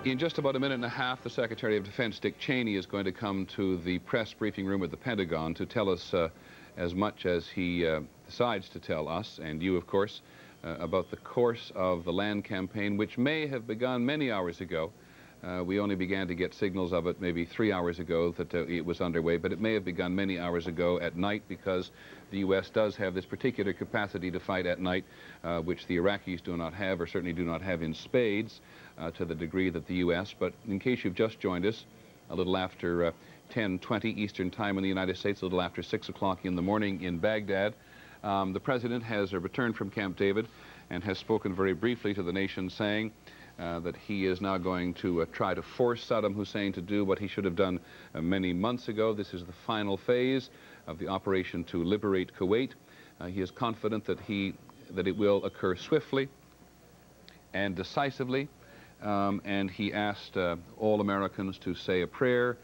In just about a minute and a half, the Secretary of Defense, Dick Cheney, is going to come to the press briefing room at the Pentagon to tell us as much as he decides to tell us, and you, of course, about the course of the land campaign, which may have begun many hours ago. We only began to get signals of it maybe 3 hours ago that it was underway, but it may have begun many hours ago at night, because the U.S. does have this particular capacity to fight at night, which the Iraqis do not have, or certainly do not have in spades, to the degree that the U.S. But in case you've just joined us, a little after 10:20 Eastern Time in the United States, a little after 6 o'clock in the morning in Baghdad, the President has returned from Camp David and has spoken very briefly to the nation, saying that he is now going to try to force Saddam Hussein to do what he should have done many months ago. This is the final phase of the operation to liberate Kuwait. He is confident that it will occur swiftly and decisively, and he asked all Americans to say a prayer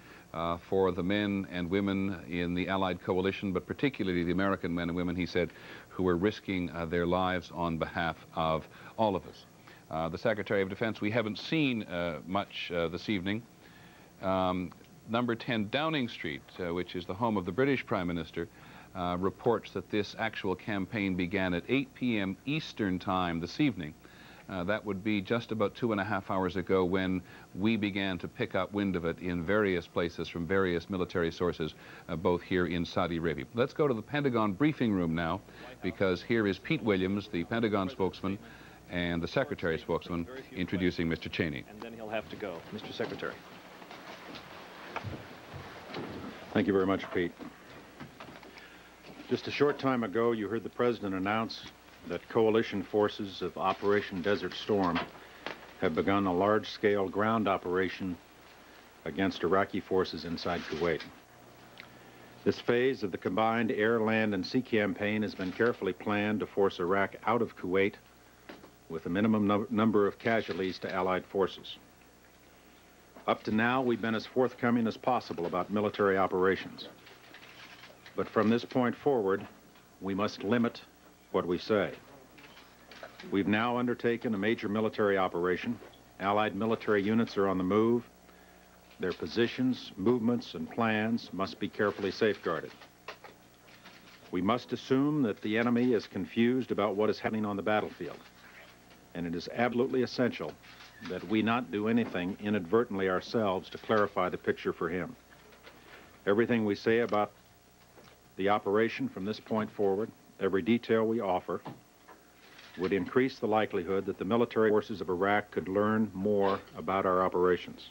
for the men and women in the Allied coalition, but particularly the American men and women, he said, who are risking their lives on behalf of all of us. The Secretary of Defense, we haven't seen much this evening. Number 10 Downing Street, which is the home of the British Prime Minister, reports that this actual campaign began at 8 p.m. Eastern Time this evening. That would be just about 2.5 hours ago, when we began to pick up wind of it in various places from various military sources, both here in Saudi Arabia. Let's go to the Pentagon briefing room now, because here is Pete Williams, the Pentagon spokesman, and the Secretary's spokesman, introducing Mr. Cheney. And then he'll have to go. Mr. Secretary. Thank you very much, Pete. Just a short time ago, you heard the President announce that coalition forces of Operation Desert Storm have begun a large-scale ground operation against Iraqi forces inside Kuwait. This phase of the combined air, land, and sea campaign has been carefully planned to force Iraq out of Kuwait with a minimum number of casualties to Allied forces. Up to now, we've been as forthcoming as possible about military operations. But from this point forward, we must limit what we say. We've now undertaken a major military operation. Allied military units are on the move. Their positions, movements, and plans must be carefully safeguarded. We must assume that the enemy is confused about what is happening on the battlefield, and it is absolutely essential that we not do anything inadvertently ourselves to clarify the picture for him. Everything we say about the operation from this point forward, every detail we offer, would increase the likelihood that the military forces of Iraq could learn more about our operations.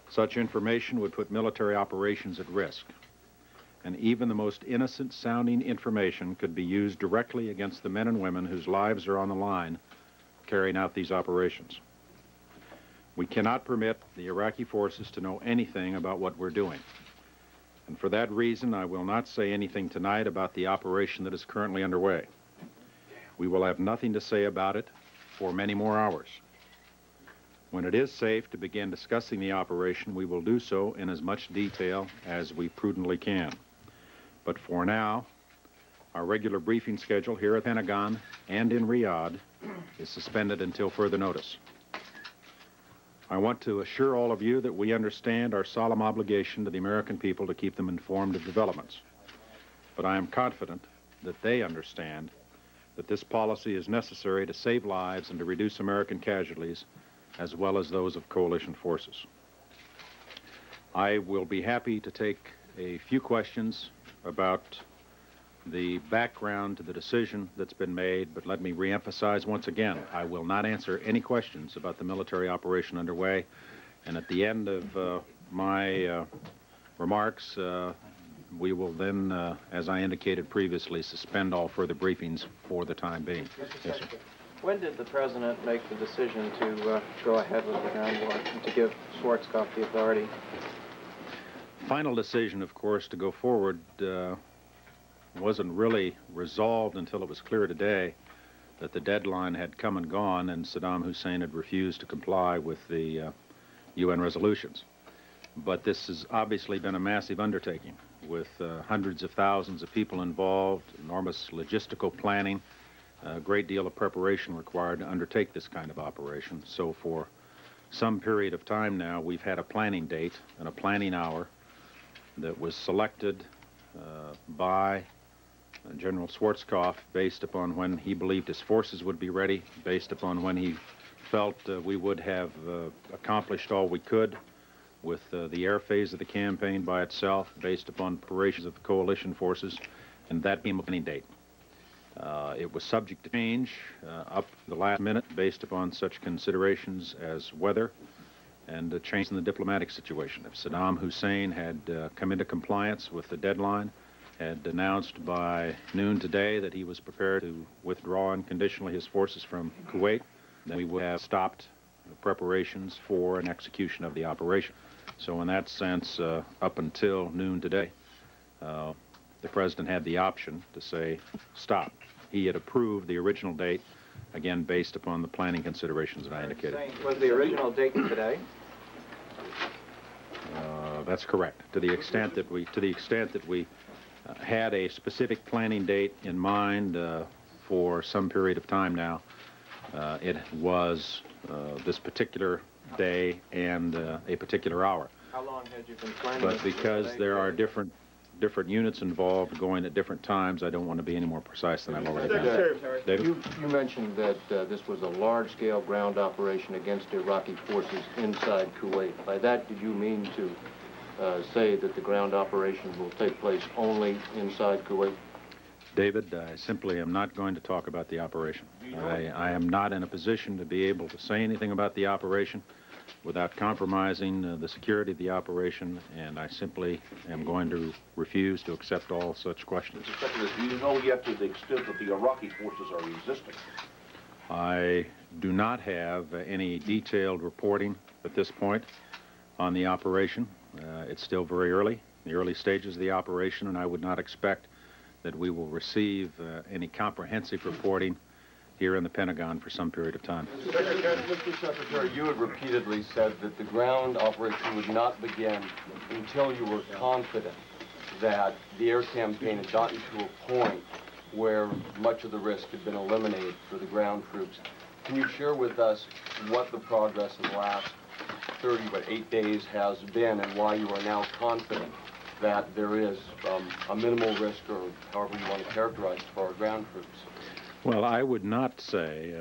Such information would put military operations at risk, and even the most innocent-sounding information could be used directly against the men and women whose lives are on the line carrying out these operations. We cannot permit the Iraqi forces to know anything about what we're doing. And for that reason, I will not say anything tonight about the operation that is currently underway. We will have nothing to say about it for many more hours. When it is safe to begin discussing the operation, we will do so in as much detail as we prudently can. But for now, our regular briefing schedule here at the Pentagon and in Riyadh is suspended until further notice. I want to assure all of you that we understand our solemn obligation to the American people to keep them informed of developments. But I am confident that they understand that this policy is necessary to save lives and to reduce American casualties, as well as those of coalition forces. I will be happy to take a few questions about the background to the decision that's been made, but let me reemphasize once again, I will not answer any questions about the military operation underway, and at the end of my remarks, we will then, as I indicated previously, suspend all further briefings for the time being. Yes, sir. When did the President make the decision to go ahead with the ground war and to give Schwarzkopf the authority? Final decision, of course, to go forward wasn't really resolved until it was clear today that the deadline had come and gone and Saddam Hussein had refused to comply with the UN resolutions. But this has obviously been a massive undertaking with hundreds of thousands of people involved, enormous logistical planning, a great deal of preparation required to undertake this kind of operation. So for some period of time now, we've had a planning date and a planning hour that was selected by General Schwarzkopf based upon when he believed his forces would be ready, based upon when he felt we would have accomplished all we could with the air phase of the campaign by itself, based upon preparations of the coalition forces, and that became a planning date. It was subject to change up to the last minute based upon such considerations as weather and a change in the diplomatic situation. If Saddam Hussein had come into compliance with the deadline, had announced by noon today that he was prepared to withdraw unconditionally his forces from Kuwait, then we would have stopped the preparations for an execution of the operation. So in that sense, up until noon today, the President had the option to say, stop. He had approved the original date, again, based upon the planning considerations that I indicated. Was the original date today? That's correct. To the extent that we had a specific planning date in mind for some period of time now, it was this particular day and a particular hour. How long had you been planning? But because there are different units involved going at different times, I don't want to be any more precise than I've already been. David? You mentioned that this was a large-scale ground operation against Iraqi forces inside Kuwait. By that, did you mean to say that the ground operation will take place only inside Kuwait? David, I simply am not going to talk about the operation. I am not in a position to be able to say anything about the operation without compromising the security of the operation, and I simply am going to refuse to accept all such questions. Mr. Secretary, do you know yet to the extent that the Iraqi forces are resisting? I do not have any detailed reporting at this point on the operation. It's still very early, the early stages of the operation, and I would not expect that we will receive any comprehensive reporting here in the Pentagon for some period of time. Mr. Secretary, you had repeatedly said that the ground operation would not begin until you were confident that the air campaign had gotten to a point where much of the risk had been eliminated for the ground troops. Can you share with us what the progress in the last 8 days has been, and why you are now confident that there is a minimal risk, or however you want to characterize it, for our ground troops? Well, I would not say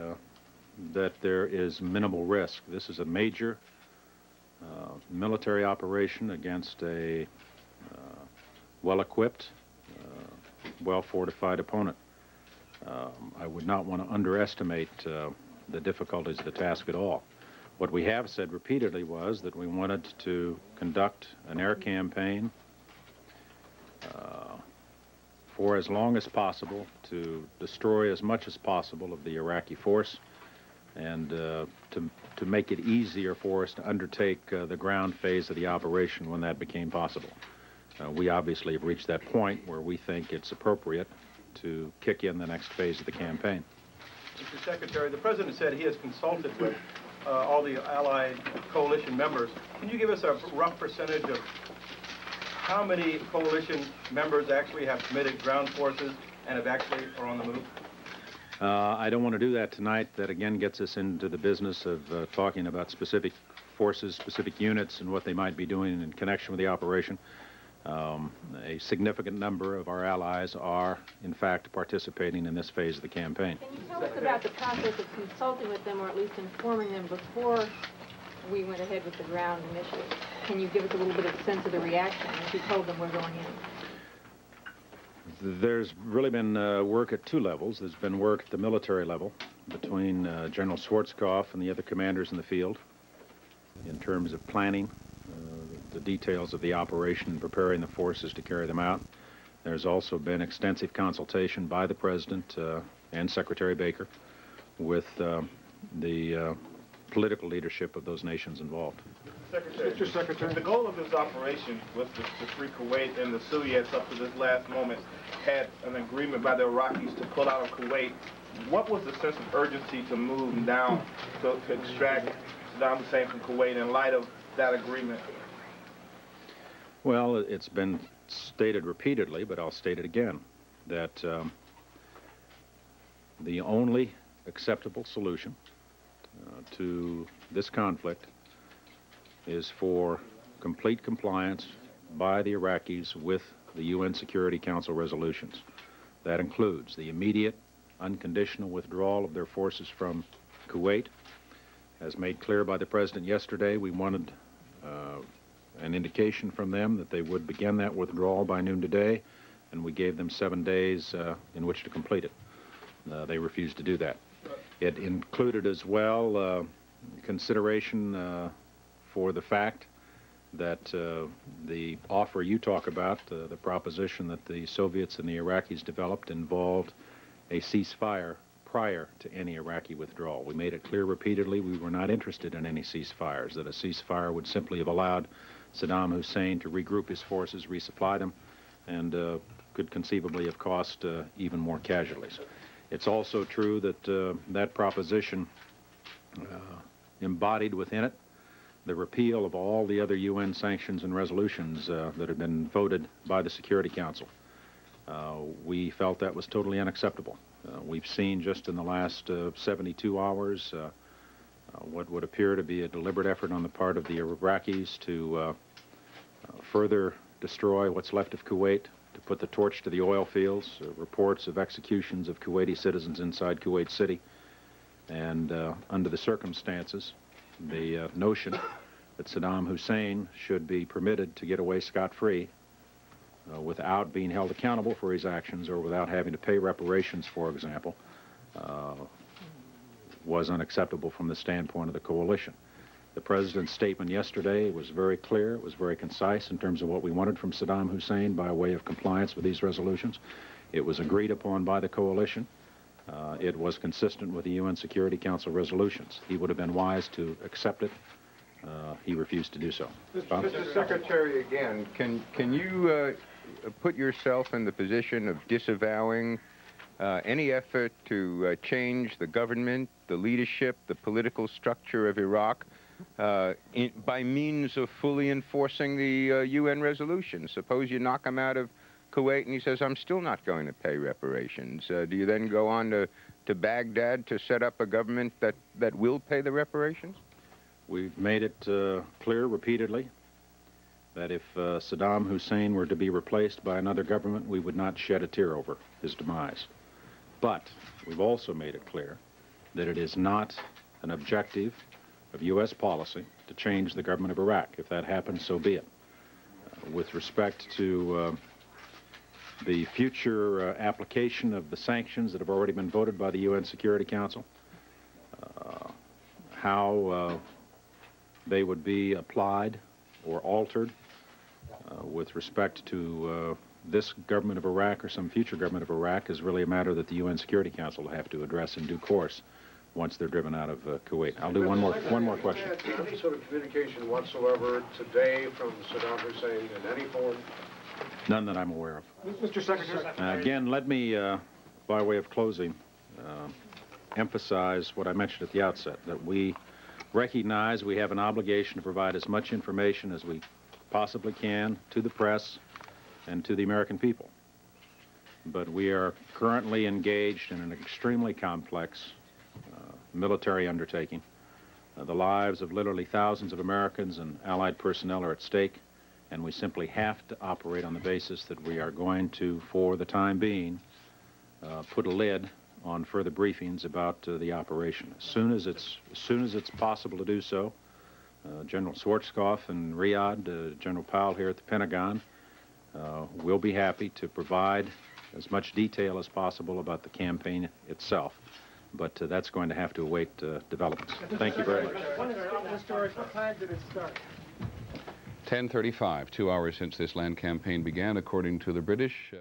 that there is minimal risk. This is a major military operation against a well-equipped, well-fortified opponent. I would not want to underestimate the difficulties of the task at all. What we have said repeatedly was that we wanted to conduct an air campaign for as long as possible to destroy as much as possible of the Iraqi force, and to make it easier for us to undertake the ground phase of the operation when that became possible. We obviously have reached that point where we think it's appropriate to kick in the next phase of the campaign. Mr. Secretary, the President said he has consulted with all the Allied coalition members. Can you give us a rough percentage of how many coalition members actually have committed ground forces and have actually are on the move? I don't want to do that tonight. That again gets us into the business of talking about specific forces, specific units, and what they might be doing in connection with the operation. A significant number of our allies are, in fact, participating in this phase of the campaign. Can you tell us about the process of consulting with them, or at least informing them before we went ahead with the ground initiative? Can you give us a little bit of a sense of the reaction as you told them we're going in? There's really been work at two levels. There's been work at the military level between General Schwarzkopf and the other commanders in the field in terms of planning the details of the operation and preparing the forces to carry them out. There's also been extensive consultation by the President and Secretary Baker with the political leadership of those nations involved. Mr. Secretary, the goal of this operation was to free Kuwait, and the Soviets up to this last moment had an agreement by the Iraqis to pull out of Kuwait. What was the sense of urgency to move down to extract Saddam Hussein from Kuwait in light of that agreement? Well, it's been stated repeatedly, but I'll state it again, that the only acceptable solution to this conflict is for complete compliance by the Iraqis with the UN Security Council resolutions. That includes the immediate, unconditional withdrawal of their forces from Kuwait. As made clear by the President yesterday, we wanted an indication from them that they would begin that withdrawal by noon today, and we gave them 7 days in which to complete it. They refused to do that. It included as well consideration for the fact that the offer you talk about, the proposition that the Soviets and the Iraqis developed, involved a ceasefire prior to any Iraqi withdrawal. We made it clear repeatedly we were not interested in any ceasefires, that a ceasefire would simply have allowed Saddam Hussein to regroup his forces, resupply them, and could conceivably have cost even more casualties. It's also true that that proposition embodied within it the repeal of all the other UN sanctions and resolutions that had been voted by the Security Council. We felt that was totally unacceptable. We've seen just in the last 72 hours what would appear to be a deliberate effort on the part of the Iraqis to further destroy what's left of Kuwait, to put the torch to the oil fields, reports of executions of Kuwaiti citizens inside Kuwait City, and under the circumstances, the notion that Saddam Hussein should be permitted to get away scot-free without being held accountable for his actions or without having to pay reparations, for example, was unacceptable from the standpoint of the coalition. The President's statement yesterday was very clear, it was very concise in terms of what we wanted from Saddam Hussein by way of compliance with these resolutions. It was agreed upon by the coalition. It was consistent with the UN Security Council resolutions. He would have been wise to accept it. He refused to do so. Mr. Secretary, again, can you put yourself in the position of disavowing any effort to change the government, the leadership, the political structure of Iraq by means of fully enforcing the UN resolution? Suppose you knock him out of Kuwait and he says, I'm still not going to pay reparations. Do you then go on to Baghdad to set up a government that will pay the reparations? We've made it clear repeatedly that if Saddam Hussein were to be replaced by another government, we would not shed a tear over his demise. But we've also made it clear that it is not an objective of U.S. policy to change the government of Iraq. If that happens, so be it. With respect to the future application of the sanctions that have already been voted by the UN Security Council, how they would be applied or altered with respect to this government of Iraq or some future government of Iraq is really a matter that the UN Security Council will have to address in due course once they're driven out of Kuwait. I'll do one more question. Any sort of communication whatsoever today from Saddam Hussein in any form? None that I'm aware of. Mr. Secretary. Again, let me, by way of closing, emphasize what I mentioned at the outset, that we recognize we have an obligation to provide as much information as we possibly can to the press and to the American people. But we are currently engaged in an extremely complex military undertaking. The lives of literally thousands of Americans and Allied personnel are at stake, and we simply have to operate on the basis that we are going to, for the time being, put a lid on further briefings about the operation. As soon as it's possible to do so, General Schwarzkopf in Riyadh, General Powell here at the Pentagon, will be happy to provide as much detail as possible about the campaign itself. But that's going to have to await developments. Thank you very much. What time did it start? 10:35, 2 hours since this land campaign began, according to the British.